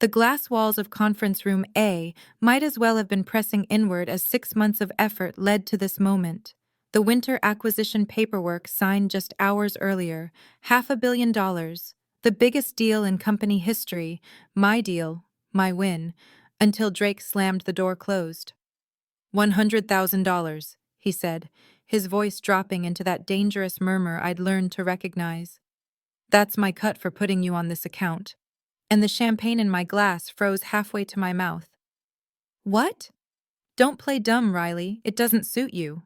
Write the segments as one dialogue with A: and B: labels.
A: The glass walls of conference room A might as well have been pressing inward as 6 months of effort led to this moment. The winter acquisition paperwork signed just hours earlier, $500 million, the biggest deal in company history, my deal, my win, until Drake slammed the door closed. $100,000, he said, his voice dropping into that dangerous murmur I'd learned to recognize. That's my cut for putting you on this account. And the champagne in my glass froze halfway to my mouth. What? Don't play dumb, Riley. It doesn't suit you.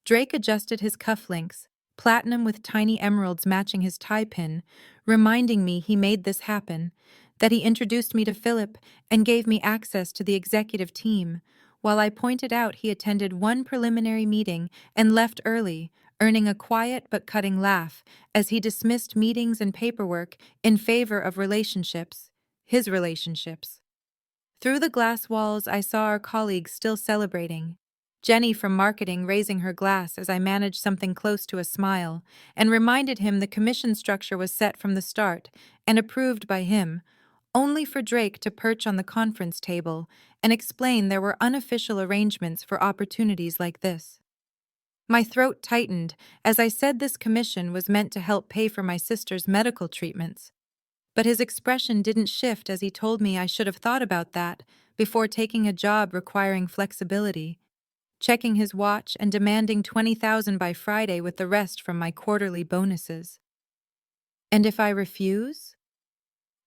A: Drake adjusted his cufflinks, platinum with tiny emeralds matching his tie pin, reminding me he made this happen, that he introduced me to Philip and gave me access to the executive team, while I pointed out he attended one preliminary meeting and left early, earning a quiet but cutting laugh as he dismissed meetings and paperwork in favor of relationships, his relationships. Through the glass walls, I saw our colleagues still celebrating. Jenny from marketing raising her glass as I managed something close to a smile, and reminded him the commission structure was set from the start and approved by him, only for Drake to perch on the conference table and explain there were unofficial arrangements for opportunities like this. My throat tightened as I said this commission was meant to help pay for my sister's medical treatments. But his expression didn't shift as he told me I should have thought about that before taking a job requiring flexibility, checking his watch and demanding $20,000 by Friday with the rest from my quarterly bonuses. And if I refuse?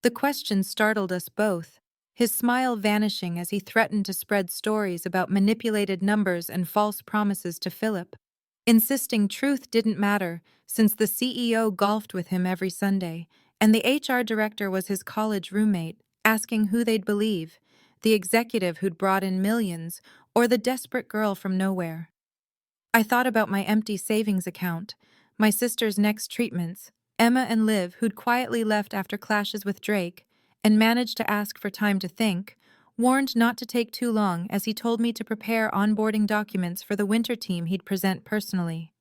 A: The question startled us both, his smile vanishing as he threatened to spread stories about manipulated numbers and false promises to Philip, insisting truth didn't matter since the CEO golfed with him every Sunday, and the HR director was his college roommate, asking who they'd believe, the executive who'd brought in millions or the desperate girl from nowhere. I thought about my empty savings account, my sister's next treatments, Emma and Liv, who'd quietly left after clashes with Drake, and managed to ask for time to think, warned not to take too long as he told me to prepare onboarding documents for the winter team he'd present personally.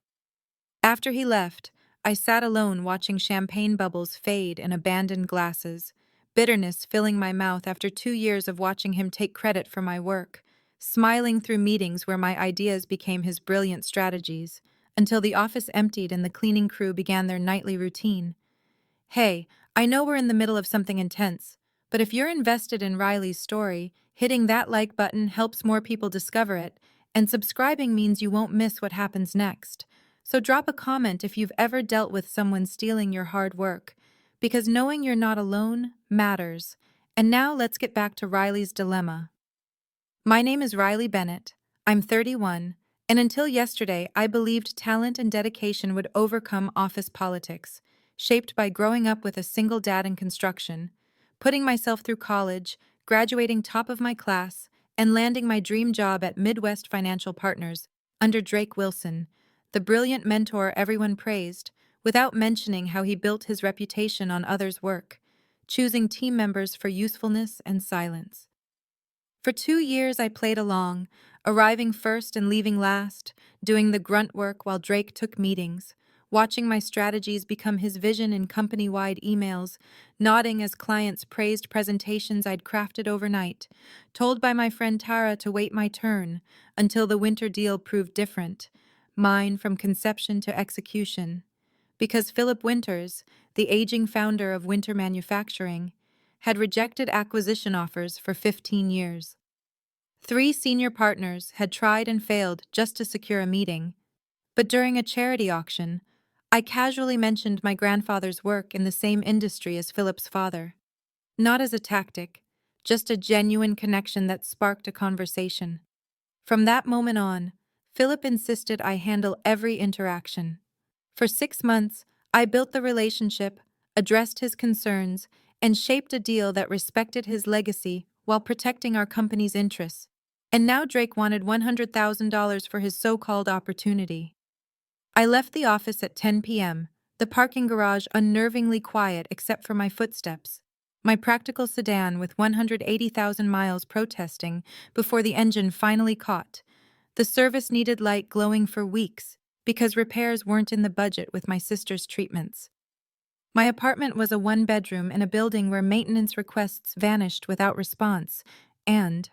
A: After he left, I sat alone watching champagne bubbles fade in abandoned glasses, bitterness filling my mouth after 2 years of watching him take credit for my work, smiling through meetings where my ideas became his brilliant strategies, until the office emptied and the cleaning crew began their nightly routine. Hey, I know we're in the middle of something intense, but if you're invested in Riley's story, hitting that like button helps more people discover it, and subscribing means you won't miss what happens next. So drop a comment if you've ever dealt with someone stealing your hard work, because knowing you're not alone matters. And now let's get back to Riley's dilemma. My name is Riley Bennett. I'm 31, and until yesterday I believed talent and dedication would overcome office politics, shaped by growing up with a single dad in construction, putting myself through college, graduating top of my class, and landing my dream job at Midwest Financial Partners under Drake Wilson, the brilliant mentor everyone praised, without mentioning how he built his reputation on others' work, choosing team members for usefulness and silence. For 2 years I played along, arriving first and leaving last, doing the grunt work while Drake took meetings, watching my strategies become his vision in company-wide emails, nodding as clients praised presentations I'd crafted overnight, told by my friend Tara to wait my turn, until the winter deal proved different, mine from conception to execution. Because Philip Winters, the aging founder of Winter Manufacturing, had rejected acquisition offers for 15 years. 3 senior partners had tried and failed just to secure a meeting, but during a charity auction, I casually mentioned my grandfather's work in the same industry as Philip's father. Not as a tactic, just a genuine connection that sparked a conversation. From that moment on, Philip insisted I handle every interaction. For 6 months, I built the relationship, addressed his concerns, and shaped a deal that respected his legacy while protecting our company's interests. And now Drake wanted $100,000 for his so-called opportunity. I left the office at 10 p.m., the parking garage unnervingly quiet except for my footsteps, my practical sedan with 180,000 miles protesting before the engine finally caught. The service needed light glowing for weeks because repairs weren't in the budget with my sister's treatments. My apartment was a one-bedroom in a building where maintenance requests vanished without response, and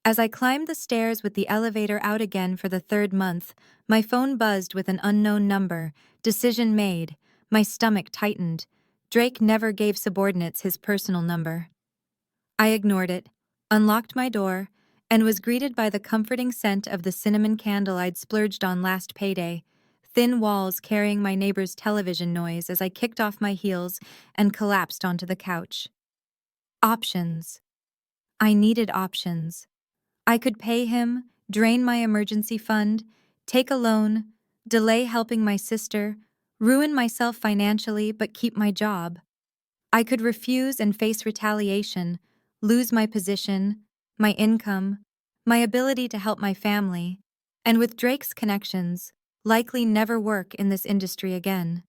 A: as I climbed the stairs with the elevator out again for the third month, my phone buzzed with an unknown number. Decision made. My stomach tightened. Drake never gave subordinates his personal number. I ignored it, unlocked my door, and was greeted by the comforting scent of the cinnamon candle I'd splurged on last payday, thin walls carrying my neighbor's television noise as I kicked off my heels and collapsed onto the couch. Options. I needed options. I could pay him, drain my emergency fund, take a loan, delay helping my sister, ruin myself financially but keep my job. I could refuse and face retaliation, lose my position, my income, my ability to help my family, and with Drake's connections, likely never work in this industry again.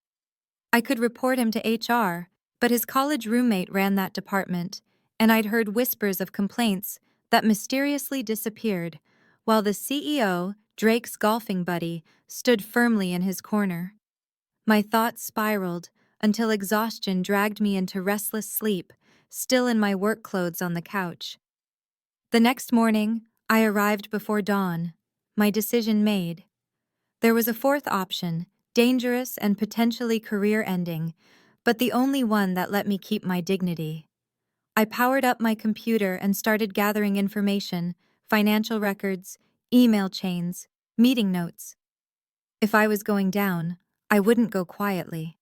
A: I could report him to HR, but his college roommate ran that department, and I'd heard whispers of complaints that mysteriously disappeared, while the CEO, Drake's golfing buddy, stood firmly in his corner. My thoughts spiraled until exhaustion dragged me into restless sleep, still in my work clothes on the couch. The next morning, I arrived before dawn, my decision made. There was a fourth option, dangerous and potentially career-ending, but the only one that let me keep my dignity. I powered up my computer and started gathering information, financial records, email chains, meeting notes. If I was going down, I wouldn't go quietly.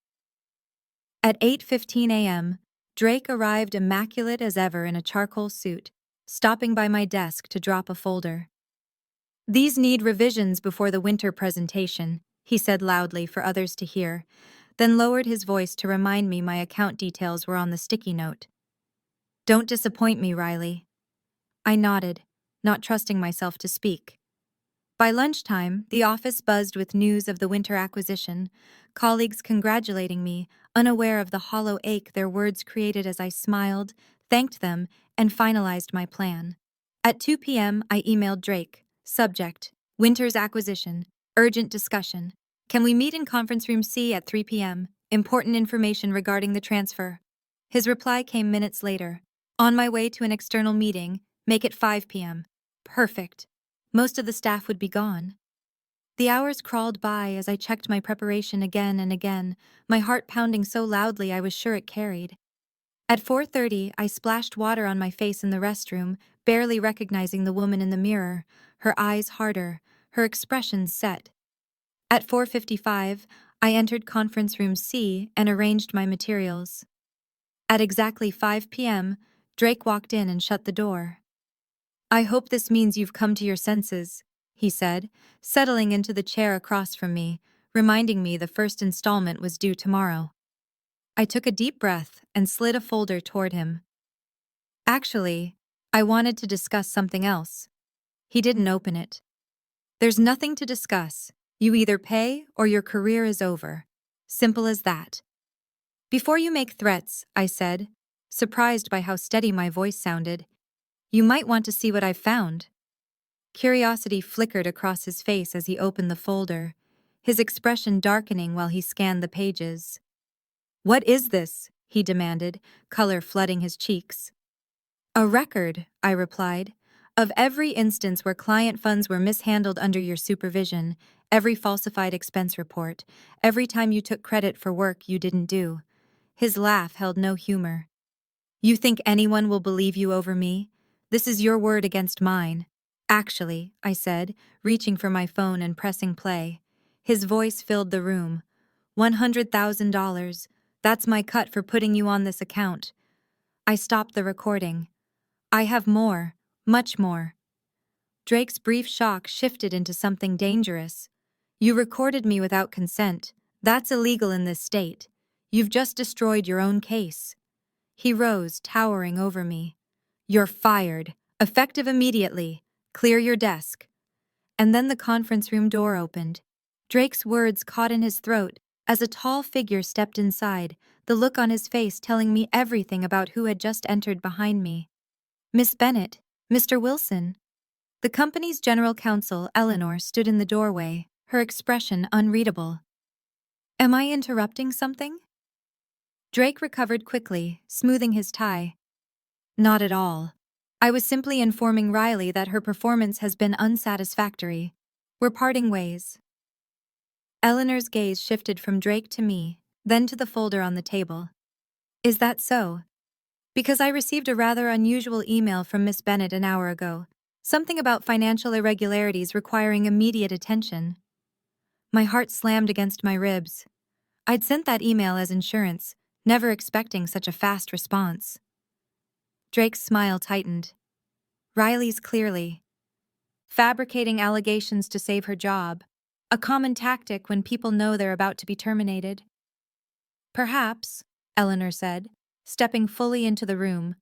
A: At 8:15 a.m., Drake arrived immaculate as ever in a charcoal suit, stopping by my desk to drop a folder. "These need revisions before the winter presentation," he said loudly for others to hear, then lowered his voice to remind me my account details were on the sticky note. "Don't disappoint me, Riley." I nodded, not trusting myself to speak. By lunchtime, the office buzzed with news of the winter acquisition, colleagues congratulating me, unaware of the hollow ache their words created as I smiled, thanked them, and finalized my plan. At 2 p.m., I emailed Drake. Subject: Winter's acquisition. Urgent discussion. Can we meet in conference room C at 3 p.m.? Important information regarding the transfer. His reply came minutes later. On my way to an external meeting, make it 5 p.m. Perfect. Most of the staff would be gone. The hours crawled by as I checked my preparation again and again, my heart pounding so loudly I was sure it carried. At 4:30, I splashed water on my face in the restroom, barely recognizing the woman in the mirror, her eyes harder, her expression set. At 4:55, I entered conference room C and arranged my materials. At exactly 5 p.m., Drake walked in and shut the door. "I hope this means you've come to your senses," he said, settling into the chair across from me, reminding me the first installment was due tomorrow. I took a deep breath and slid a folder toward him. "Actually, I wanted to discuss something else." He didn't open it. "There's nothing to discuss. You either pay or your career is over. Simple as that." "Before you make threats," I said, surprised by how steady my voice sounded, "you might want to see what I've found." Curiosity flickered across his face as he opened the folder, his expression darkening while he scanned the pages. "What is this?" he demanded, color flooding his cheeks. "A record," I replied, "of every instance where client funds were mishandled under your supervision, every falsified expense report, every time you took credit for work you didn't do." His laugh held no humor. "You think anyone will believe you over me? This is your word against mine." "Actually," I said, reaching for my phone and pressing play. His voice filled the room. $100,000. That's my cut for putting you on this account." I stopped the recording. "I have more, much more." Drake's brief shock shifted into something dangerous. "You recorded me without consent. That's illegal in this state. You've just destroyed your own case." He rose, towering over me. "You're fired. Effective immediately. Clear your desk." And then the conference room door opened. Drake's words caught in his throat as a tall figure stepped inside, the look on his face telling me everything about who had just entered behind me. "Miss Bennett, Mr. Wilson." The company's general counsel, Eleanor, stood in the doorway, her expression unreadable. "Am I interrupting something?" Drake recovered quickly, smoothing his tie. Not at all. I was simply informing Riley that her performance has been unsatisfactory. We're parting ways. Eleanor's gaze shifted from Drake to me, then to the folder on the table. Is that so? Because I received a rather unusual email from Miss Bennett an hour ago. Something about financial irregularities requiring immediate attention. My heart slammed against my ribs. I'd sent that email as insurance, never expecting such a fast response. Drake's smile tightened. Riley's clearly fabricating allegations to save her job, a common tactic when people know they're about to be terminated. Perhaps, Eleanor said, stepping fully into the room,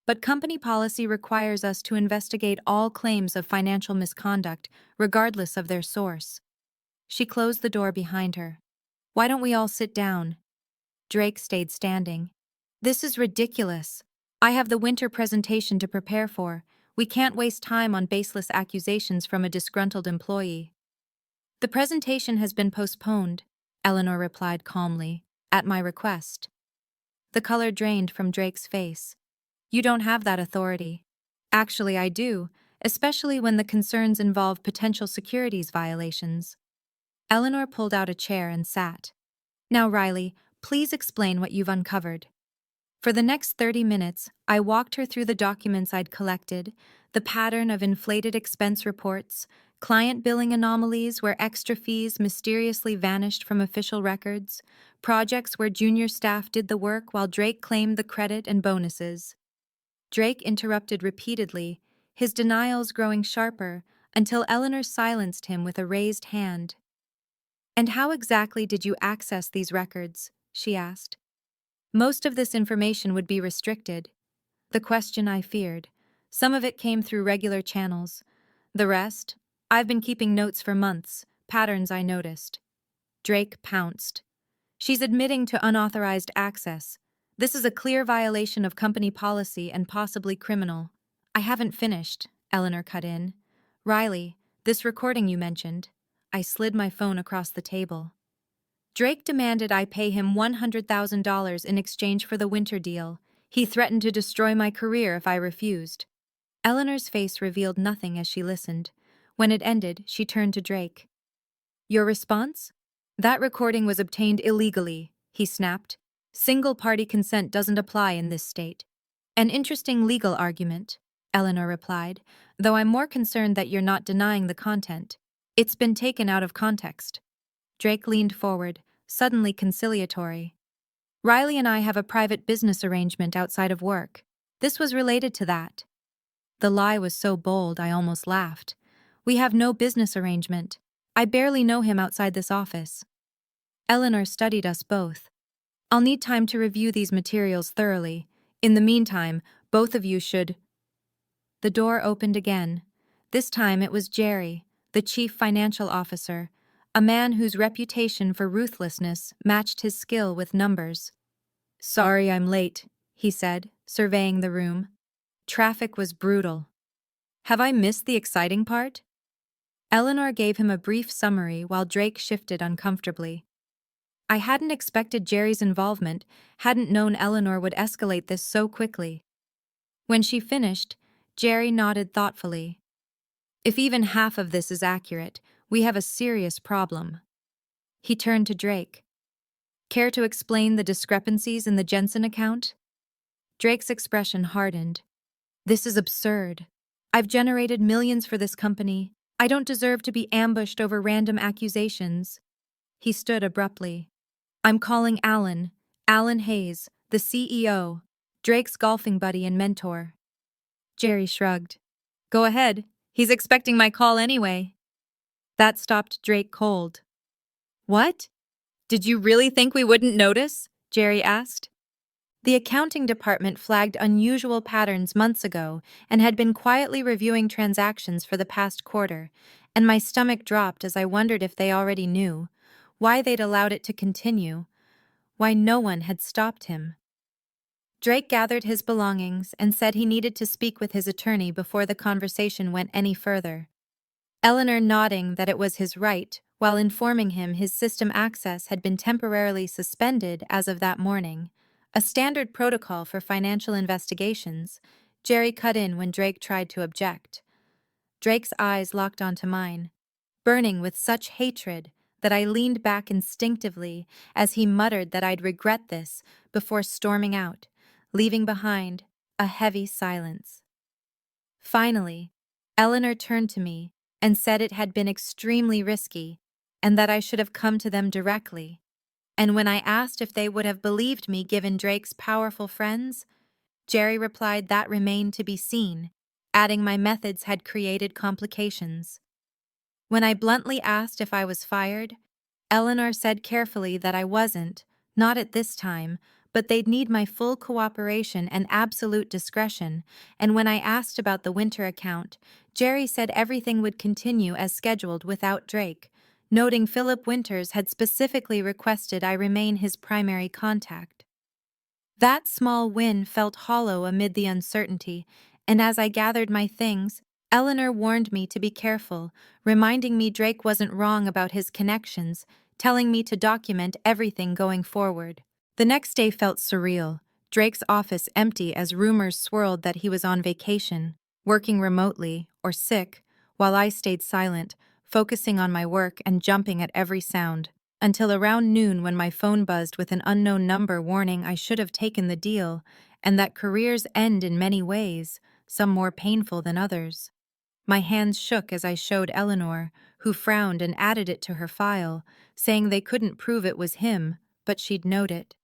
A: but company policy requires us to investigate all claims of financial misconduct, regardless of their source. She closed the door behind her. Why don't we all sit down? Drake stayed standing. This is ridiculous. I have the winter presentation to prepare for. We can't waste time on baseless accusations from a disgruntled employee. The presentation has been postponed, Eleanor replied calmly, at my request. The color drained from Drake's face. You don't have that authority. Actually, I do, especially when the concerns involve potential securities violations. Eleanor pulled out a chair and sat. Now, Riley, please explain what you've uncovered. For the next 30 minutes, I walked her through the documents I'd collected, the pattern of inflated expense reports, client billing anomalies where extra fees mysteriously vanished from official records, projects where junior staff did the work while Drake claimed the credit and bonuses. Drake interrupted repeatedly, his denials growing sharper, until Eleanor silenced him with a raised hand. "And how exactly did you access these records?" she asked. Most of this information would be restricted. The question I feared. Some of it came through regular channels. The rest, I've been keeping notes for months, patterns I noticed. Drake pounced. She's admitting to unauthorized access. This is a clear violation of company policy and possibly criminal. I haven't finished, Eleanor cut in. Riley, this recording you mentioned. I slid my phone across the table. Drake demanded I pay him $100,000 in exchange for the winter deal. He threatened to destroy my career if I refused. Eleanor's face revealed nothing as she listened. When it ended, she turned to Drake. Your response? That recording was obtained illegally, he snapped. Single-party consent doesn't apply in this state. An interesting legal argument, Eleanor replied, though I'm more concerned that you're not denying the content. It's been taken out of context. Drake leaned forward, suddenly conciliatory. Riley and I have a private business arrangement outside of work. This was related to that. The lie was so bold I almost laughed. We have no business arrangement. I barely know him outside this office. Eleanor studied us both. I'll need time to review these materials thoroughly. In the meantime, both of you should... The door opened again. This time it was Jerry, the chief financial officer, a man whose reputation for ruthlessness matched his skill with numbers. Sorry I'm late, he said, surveying the room. Traffic was brutal. Have I missed the exciting part? Eleanor gave him a brief summary while Drake shifted uncomfortably. I hadn't expected Jerry's involvement, hadn't known Eleanor would escalate this so quickly. When she finished, Jerry nodded thoughtfully. If even half of this is accurate, we have a serious problem. He turned to Drake. Care to explain the discrepancies in the Jensen account? Drake's expression hardened. This is absurd. I've generated millions for this company. I don't deserve to be ambushed over random accusations. He stood abruptly. I'm calling Alan Hayes, the CEO, Drake's golfing buddy and mentor. Jerry shrugged. Go ahead. He's expecting my call anyway. That stopped Drake cold. What? Did you really think we wouldn't notice? Jerry asked. The accounting department flagged unusual patterns months ago and had been quietly reviewing transactions for the past quarter, and my stomach dropped as I wondered if they already knew, why they'd allowed it to continue, why no one had stopped him. Drake gathered his belongings and said he needed to speak with his attorney before the conversation went any further. Eleanor nodding that it was his right, while informing him his system access had been temporarily suspended as of that morning. A standard protocol for financial investigations, Jerry cut in when Drake tried to object. Drake's eyes locked onto mine, burning with such hatred that I leaned back instinctively as he muttered that I'd regret this before storming out, leaving behind a heavy silence. Finally, Eleanor turned to me and said it had been extremely risky and that I should have come to them directly. And when I asked if they would have believed me given Drake's powerful friends, Jerry replied that remained to be seen, adding my methods had created complications. When I bluntly asked if I was fired, Eleanor said carefully that I wasn't, not at this time, but they'd need my full cooperation and absolute discretion, and when I asked about the winter account, Jerry said everything would continue as scheduled without Drake, noting Philip Winters had specifically requested I remain his primary contact. That small win felt hollow amid the uncertainty, and as I gathered my things, Eleanor warned me to be careful, reminding me Drake wasn't wrong about his connections, telling me to document everything going forward. The next day felt surreal, Drake's office empty as rumors swirled that he was on vacation, working remotely, or sick, while I stayed silent, focusing on my work and jumping at every sound, until around noon when my phone buzzed with an unknown number warning I should have taken the deal, and that careers end in many ways, some more painful than others. My hands shook as I showed Eleanor, who frowned and added it to her file, saying they couldn't prove it was him, but she'd note it.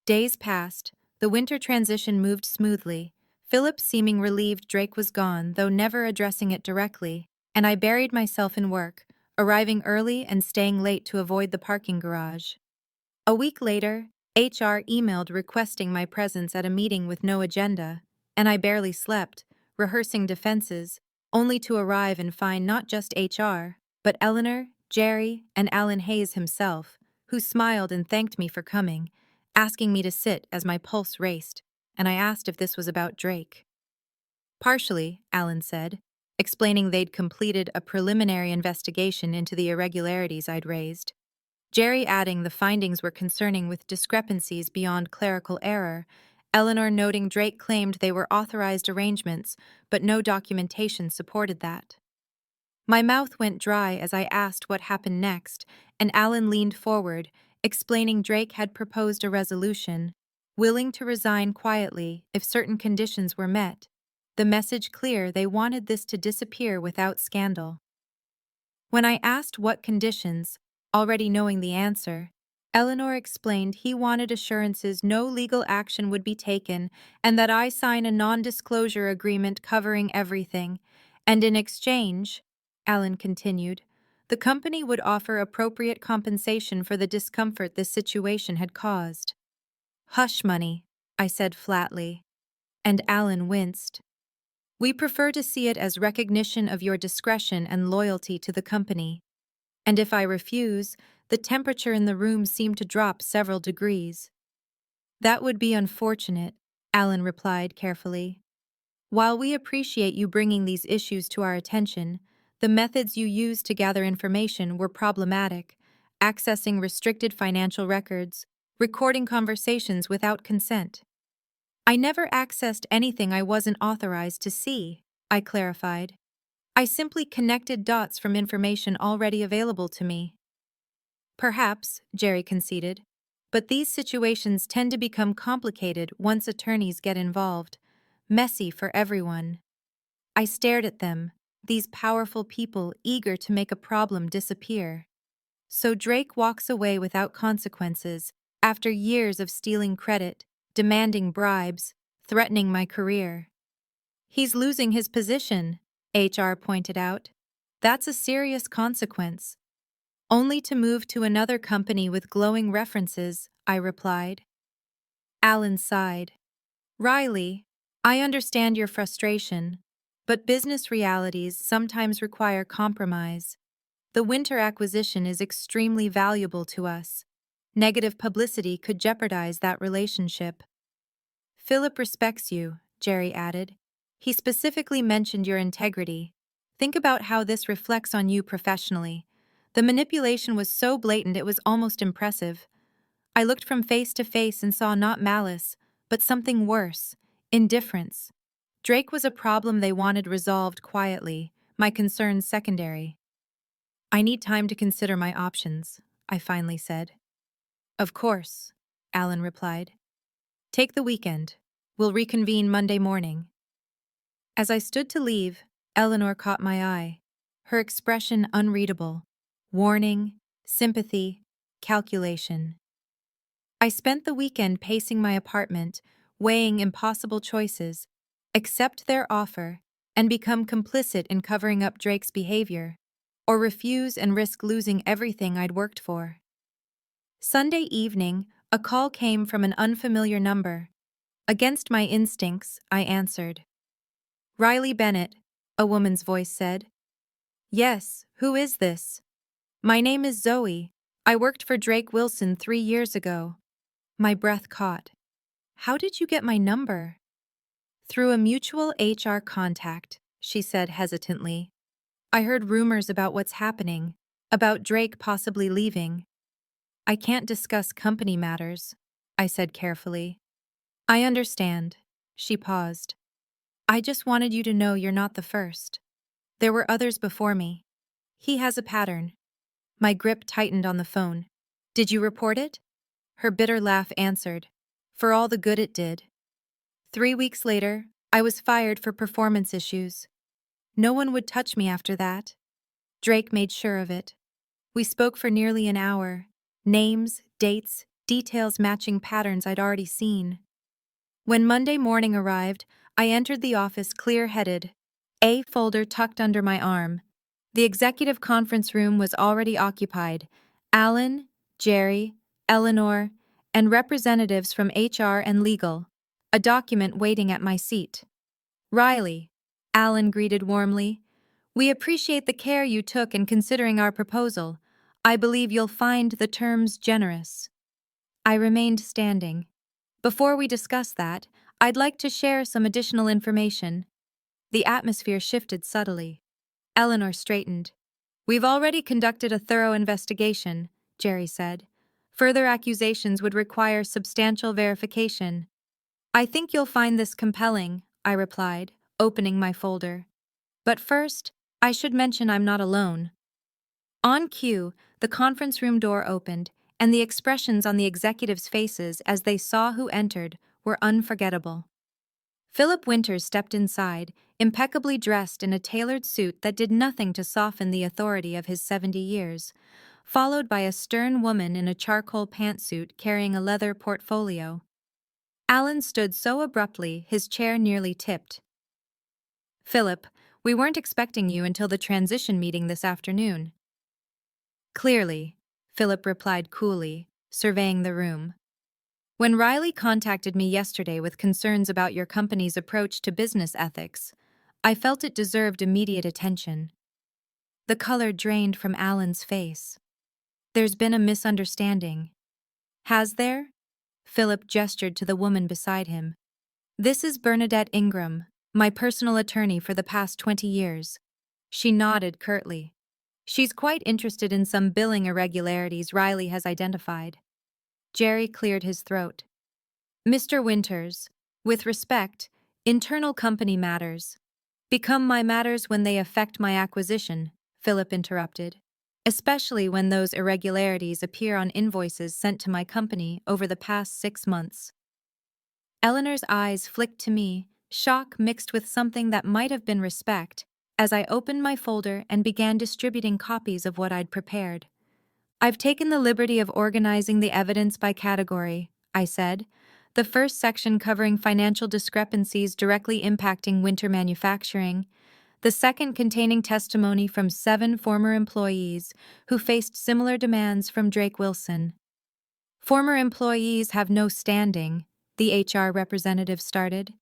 A: Days passed, the winter transition moved smoothly, Philip seeming relieved Drake was gone, though never addressing it directly, and I buried myself in work, arriving early and staying late to avoid the parking garage. A week later, HR emailed requesting my presence at a meeting with no agenda, and I barely slept, rehearsing defenses, only to arrive and find not just HR, but Eleanor, Jerry, and Alan Hayes himself, who smiled and thanked me for coming, asking me to sit as my pulse raced, and I asked if this was about Drake. Partially, Alan said, explaining they'd completed a preliminary investigation into the irregularities I'd raised. Jerry adding the findings were concerning with discrepancies beyond clerical error, Eleanor noting Drake claimed they were authorized arrangements, but no documentation supported that. My mouth went dry as I asked what happened next, and Alan leaned forward, explaining Drake had proposed a resolution, willing to resign quietly if certain conditions were met. The message clear they wanted this to disappear without scandal. When I asked what conditions, already knowing the answer, Eleanor explained he wanted assurances no legal action would be taken and that I sign a non-disclosure agreement covering everything, and in exchange, Alan continued, the company would offer appropriate compensation for the discomfort this situation had caused. Hush money, I said flatly, and Alan winced. We prefer to see it as recognition of your discretion and loyalty to the company. And if I refuse, the temperature in the room seemed to drop several degrees. That would be unfortunate, Alan replied carefully. While we appreciate you bringing these issues to our attention, the methods you used to gather information were problematic, accessing restricted financial records, recording conversations without consent. I never accessed anything I wasn't authorized to see, I clarified. I simply connected dots from information already available to me. Perhaps, Jerry conceded, but these situations tend to become complicated once attorneys get involved, messy for everyone. I stared at them, these powerful people eager to make a problem disappear. So Drake walks away without consequences, after years of stealing credit, demanding bribes, threatening my career. He's losing his position, HR pointed out. That's a serious consequence. Only to move to another company with glowing references, I replied. Alan sighed. Riley, I understand your frustration, but business realities sometimes require compromise. The winter acquisition is extremely valuable to us. Negative publicity could jeopardize that relationship. Philip respects you, Jerry added. He specifically mentioned your integrity. Think about how this reflects on you professionally. The manipulation was so blatant it was almost impressive. I looked from face to face and saw not malice, but something worse: indifference. Drake was a problem they wanted resolved quietly, my concerns secondary. I need time to consider my options, I finally said. Of course, Alan replied. Take the weekend. We'll reconvene Monday morning. As I stood to leave, Eleanor caught my eye, her expression unreadable: warning, sympathy, calculation. I spent the weekend pacing my apartment, weighing impossible choices: accept their offer and become complicit in covering up Drake's behavior, or refuse and risk losing everything I'd worked for. Sunday evening, a call came from an unfamiliar number. Against my instincts, I answered. Riley Bennett, a woman's voice said. Yes, who is this? My name is Zoe. I worked for Drake Wilson 3 years ago. My breath caught. How did you get my number? Through a mutual HR contact, she said hesitantly. I heard rumors about what's happening, about Drake possibly leaving. I can't discuss company matters, I said carefully. I understand. She paused. I just wanted you to know you're not the first. There were others before me. He has a pattern. My grip tightened on the phone. Did you report it? Her bitter laugh answered. For all the good it did. 3 weeks later, I was fired for performance issues. No one would touch me after that. Drake made sure of it. We spoke for nearly an hour. Names, dates, details matching patterns I'd already seen. When Monday morning arrived, I entered the office clear-headed, a folder tucked under my arm. The executive conference room was already occupied. Alan, Jerry, Eleanor, and representatives from HR and legal. A document waiting at my seat. Riley, Alan greeted warmly. We appreciate the care you took in considering our proposal. I believe you'll find the terms generous. I remained standing. Before we discuss that, I'd like to share some additional information. The atmosphere shifted subtly. Eleanor straightened. We've already conducted a thorough investigation, Jerry said. Further accusations would require substantial verification. I think you'll find this compelling, I replied, opening my folder. But first, I should mention I'm not alone. On cue, the conference room door opened, and the expressions on the executives' faces as they saw who entered were unforgettable. Philip Winters stepped inside, impeccably dressed in a tailored suit that did nothing to soften the authority of his 70 years, followed by a stern woman in a charcoal pantsuit carrying a leather portfolio. Alan stood so abruptly his chair nearly tipped. Philip, we weren't expecting you until the transition meeting this afternoon. Clearly, Philip replied coolly, surveying the room. When Riley contacted me yesterday with concerns about your company's approach to business ethics, I felt it deserved immediate attention. The color drained from Alan's face. There's been a misunderstanding. Has there? Philip gestured to the woman beside him. This is Bernadette Ingram, my personal attorney for the past 20 years. She nodded curtly. She's quite interested in some billing irregularities Riley has identified. Jerry cleared his throat. Mr. Winters, with respect, internal company matters become my matters when they affect my acquisition, Philip interrupted, especially when those irregularities appear on invoices sent to my company over the past 6 months. Eleanor's eyes flicked to me, shock mixed with something that might have been respect, as I opened my folder and began distributing copies of what I'd prepared. I've taken the liberty of organizing the evidence by category, I said, the first section covering financial discrepancies directly impacting Winter Manufacturing, the second containing testimony from 7 former employees who faced similar demands from Drake Wilson. Former employees have no standing, the HR representative started,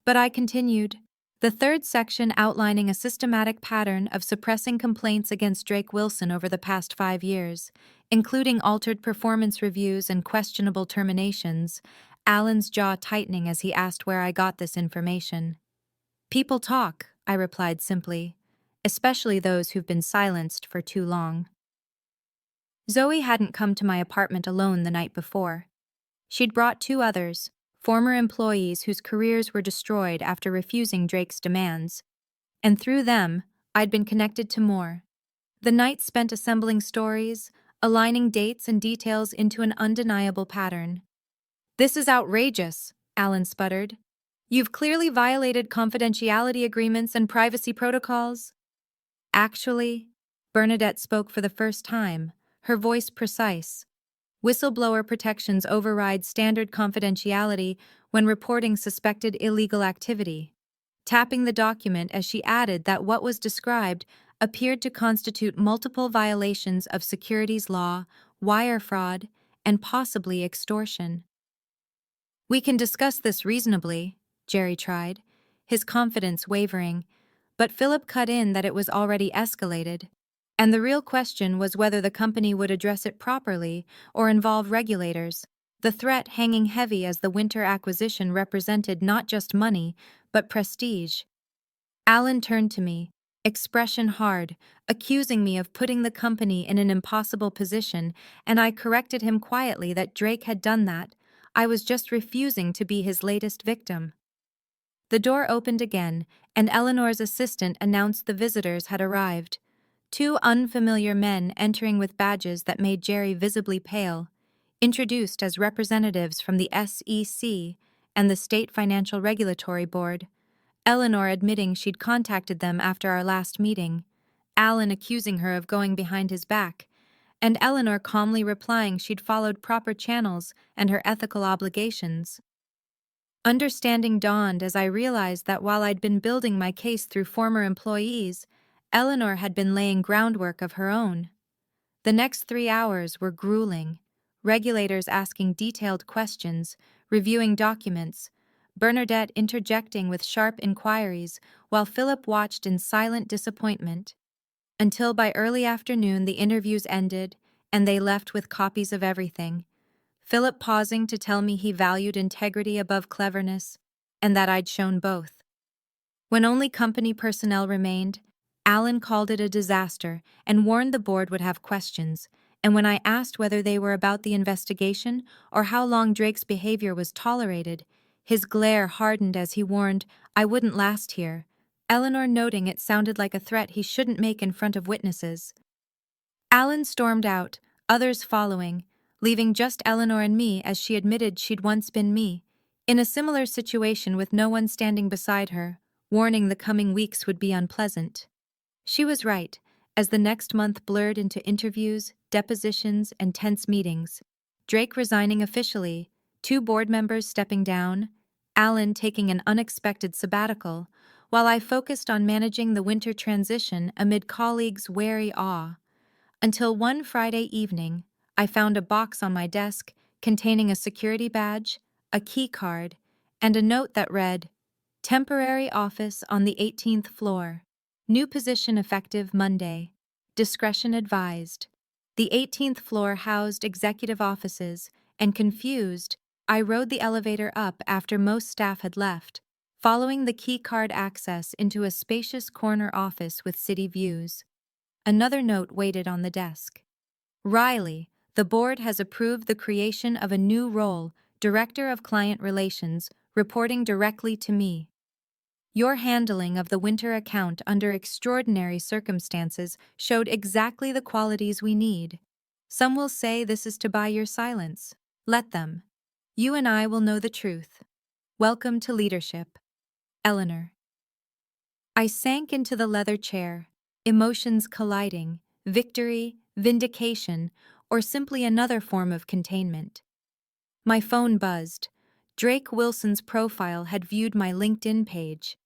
A: but I continued. The third section outlining a systematic pattern of suppressing complaints against Drake Wilson over the past 5 years, including altered performance reviews and questionable terminations, Alan's jaw tightening as he asked where I got this information. People talk, I replied simply, especially those who've been silenced for too long. Zoe hadn't come to my apartment alone the night before. She'd brought two others, former employees whose careers were destroyed after refusing Drake's demands. And through them, I'd been connected to more. The night spent assembling stories, aligning dates and details into an undeniable pattern. "This is outrageous," Alan sputtered. "You've clearly violated confidentiality agreements and privacy protocols." "Actually," Bernadette spoke for the first time, her voice precise. "Whistleblower protections override standard confidentiality when reporting suspected illegal activity." Tapping the document as she added that what was described appeared to constitute multiple violations of securities law, wire fraud, and possibly extortion. "We can discuss this reasonably," Jerry tried, his confidence wavering, but Philip cut in that it was already escalated, and the real question was whether the company would address it properly or involve regulators, the threat hanging heavy as the winter acquisition represented not just money, but prestige. Alan turned to me, expression hard, accusing me of putting the company in an impossible position, and I corrected him quietly that Drake had done that. I was just refusing to be his latest victim. The door opened again, and Eleanor's assistant announced the visitors had arrived. Two unfamiliar men entering with badges that made Jerry visibly pale, introduced as representatives from the SEC and the State Financial Regulatory Board. Eleanor admitting she'd contacted them after our last meeting, Alan accusing her of going behind his back, and Eleanor calmly replying she'd followed proper channels and her ethical obligations. Understanding dawned as I realized that while I'd been building my case through former employees, Eleanor had been laying groundwork of her own. The next 3 hours were grueling. Regulators asking detailed questions, reviewing documents, Bernadette interjecting with sharp inquiries, while Philip watched in silent disappointment. Until by early afternoon the interviews ended, and they left with copies of everything. Philip pausing to tell me he valued integrity above cleverness, and that I'd shown both. When only company personnel remained, Alan called it a disaster and warned the board would have questions, and when I asked whether they were about the investigation or how long Drake's behavior was tolerated, his glare hardened as he warned I wouldn't last here, Eleanor noting it sounded like a threat he shouldn't make in front of witnesses. Alan stormed out, others following, leaving just Eleanor and me as she admitted she'd once been me, in a similar situation with no one standing beside her, warning the coming weeks would be unpleasant. She was right, as the next month blurred into interviews, depositions, and tense meetings. Drake resigning officially, two board members stepping down, Alan taking an unexpected sabbatical, while I focused on managing the winter transition amid colleagues' wary awe. Until one Friday evening, I found a box on my desk containing a security badge, a key card, and a note that read, "Temporary office on the 18th floor. New position effective Monday. Discretion advised." The 18th floor housed executive offices, and confused, I rode the elevator up after most staff had left, following the key card access into a spacious corner office with city views. Another note waited on the desk. "Riley, the board has approved the creation of a new role, Director of Client Relations, reporting directly to me. Your handling of the winter account under extraordinary circumstances showed exactly the qualities we need. Some will say this is to buy your silence. Let them. You and I will know the truth. Welcome to leadership. Eleanor." I sank into the leather chair, emotions colliding, victory, vindication, or simply another form of containment. My phone buzzed. Drake Wilson's profile had viewed my LinkedIn page.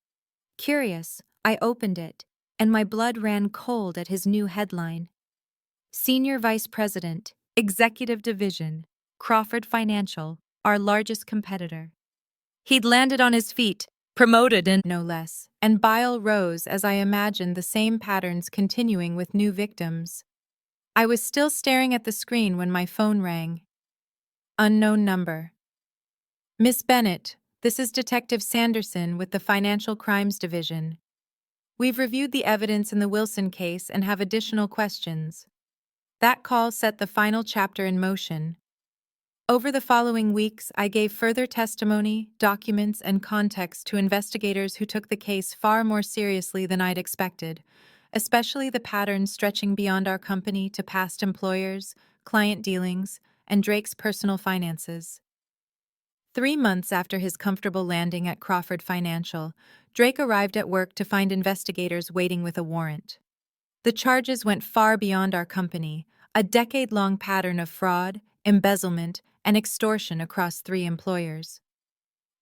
A: Curious, I opened it, and my blood ran cold at his new headline. "Senior Vice President, Executive Division, Crawford Financial, our largest competitor." He'd landed on his feet, promoted in no less, and bile rose as I imagined the same patterns continuing with new victims. I was still staring at the screen when my phone rang. Unknown number. "Miss Bennett, this is Detective Sanderson with the Financial Crimes Division. We've reviewed the evidence in the Wilson case and have additional questions." That call set the final chapter in motion. Over the following weeks, I gave further testimony, documents, and context to investigators who took the case far more seriously than I'd expected, especially the patterns stretching beyond our company to past employers, client dealings, and Drake's personal finances. 3 months after his comfortable landing at Crawford Financial, Drake arrived at work to find investigators waiting with a warrant. The charges went far beyond our company, a decade-long pattern of fraud, embezzlement, and extortion across 3 employers.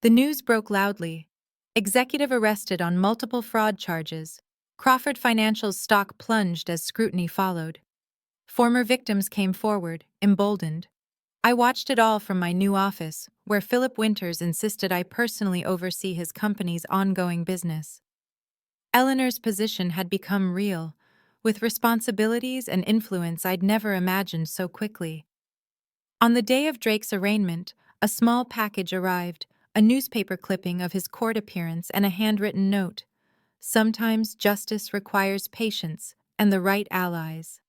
A: The news broke loudly. Executive arrested on multiple fraud charges. Crawford Financial's stock plunged as scrutiny followed. Former victims came forward, emboldened. I watched it all from my new office, where Philip Winters insisted I personally oversee his company's ongoing business. Eleanor's position had become real, with responsibilities and influence I'd never imagined so quickly. On the day of Drake's arraignment, a small package arrived, a newspaper clipping of his court appearance and a handwritten note. Sometimes justice requires patience and the right allies.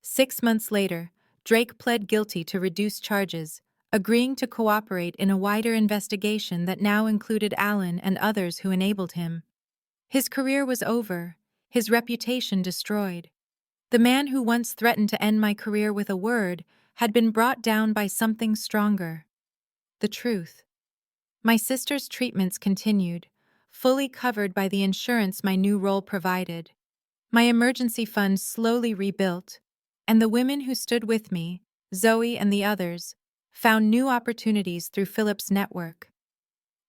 A: 6 months later, Drake pled guilty to reduced charges, agreeing to cooperate in a wider investigation that now included Allen and others who enabled him. His career was over, his reputation destroyed. The man who once threatened to end my career with a word had been brought down by something stronger. The truth. My sister's treatments continued, fully covered by the insurance my new role provided. My emergency fund slowly rebuilt, and the women who stood with me, Zoe and the others, found new opportunities through Philip's network.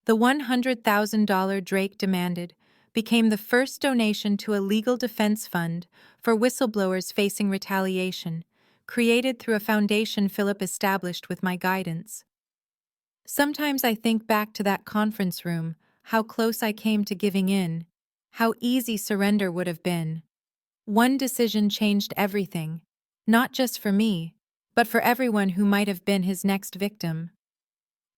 A: The $100,000 Drake demanded became the first donation to a legal defense fund for whistleblowers facing retaliation, created through a foundation Philip established with my guidance. Sometimes I think back to that conference room, how close I came to giving in, how easy surrender would have been. One decision changed everything, not just for me, but for everyone who might have been his next victim.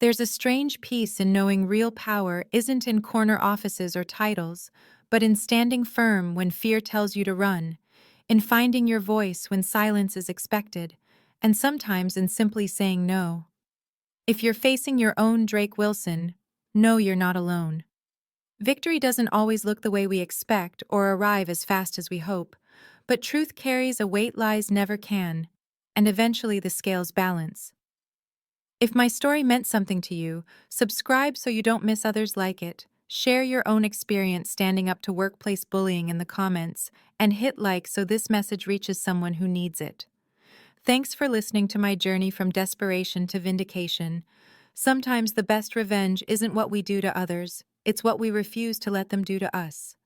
A: There's a strange peace in knowing real power isn't in corner offices or titles, but in standing firm when fear tells you to run, in finding your voice when silence is expected, and sometimes in simply saying no. If you're facing your own Drake Wilson, know you're not alone. Victory doesn't always look the way we expect or arrive as fast as we hope, but truth carries a weight lies never can, and eventually the scales balance. If my story meant something to you, subscribe so you don't miss others like it, share your own experience standing up to workplace bullying in the comments, and hit like so this message reaches someone who needs it. Thanks for listening to my journey from desperation to vindication. Sometimes the best revenge isn't what we do to others, it's what we refuse to let them do to us.